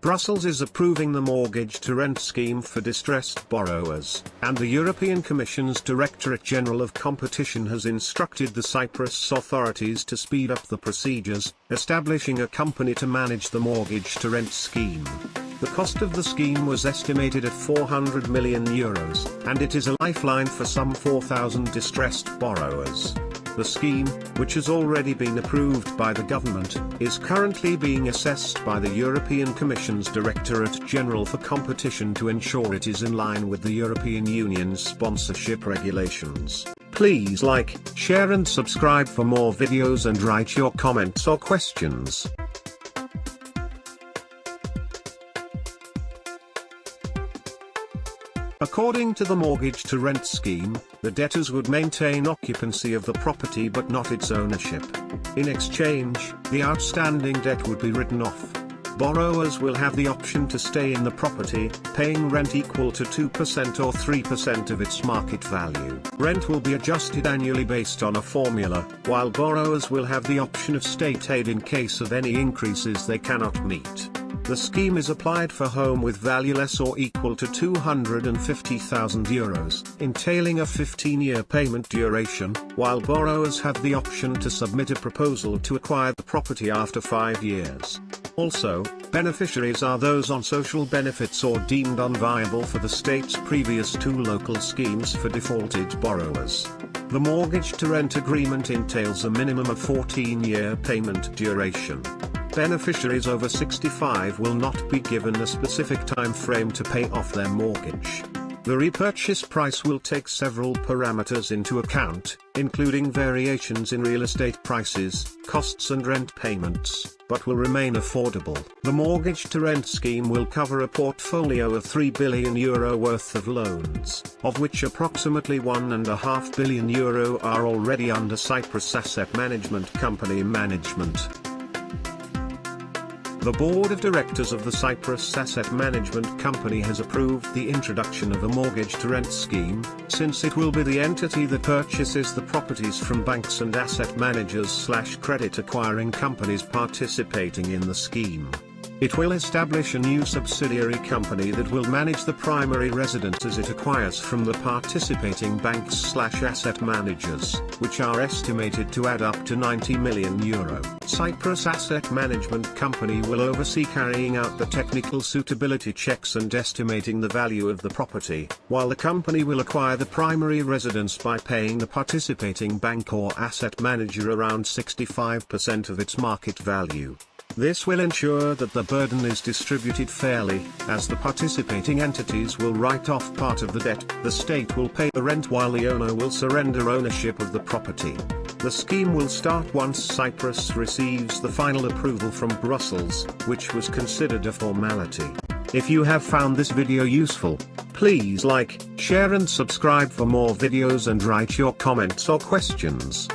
Brussels is approving the mortgage-to-rent scheme for distressed borrowers, and the European Commission's Directorate-General of Competition has instructed the Cyprus authorities to speed up the procedures, establishing a company to manage the mortgage-to-rent scheme. The cost of the scheme was estimated at €400 million, and it is a lifeline for some 4,000 distressed borrowers. The scheme, which has already been approved by the government, is currently being assessed by the European Commission's Directorate-General for Competition to ensure it is in line with the European Union's sponsorship regulations. Please like, share and subscribe for more videos and write your comments or questions. According to the mortgage-to-rent scheme, the debtors would maintain occupancy of the property but not its ownership. In exchange, the outstanding debt would be written off. Borrowers will have the option to stay in the property, paying rent equal to 2% or 3% of its market value. Rent will be adjusted annually based on a formula, while borrowers will have the option of state aid in case of any increases they cannot meet. The scheme is applied for home with value less or equal to €250,000, entailing a 15-year payment duration, while borrowers have the option to submit a proposal to acquire the property after 5 years. Also, beneficiaries are those on social benefits or deemed unviable for the state's previous 2 local schemes for defaulted borrowers. The mortgage-to-rent agreement entails a minimum of 14-year payment duration. Beneficiaries over 65 will not be given a specific time frame to pay off their mortgage. The repurchase price will take several parameters into account, including variations in real estate prices, costs and rent payments, but will remain affordable. The mortgage-to-rent scheme will cover a portfolio of €3 billion worth of loans, of which approximately €1.5 billion are already under Cyprus Asset Management Company management. The Board of Directors of the Cyprus Asset Management Company has approved the introduction of a mortgage-to-rent scheme, since it will be the entity that purchases the properties from banks and asset managers/credit acquiring companies participating in the scheme. It will establish a new subsidiary company that will manage the primary residences it acquires from the participating banks/asset managers, which are estimated to add up to €90 million. Cyprus Asset Management Company will oversee carrying out the technical suitability checks and estimating the value of the property, while the company will acquire the primary residence by paying the participating bank or asset manager around 65% of its market value. This will ensure that the burden is distributed fairly, as the participating entities will write off part of the debt, the state will pay the rent while the owner will surrender ownership of the property. The scheme will start once Cyprus receives the final approval from Brussels, which was considered a formality. If you have found this video useful, please like, share and subscribe for more videos and write your comments or questions.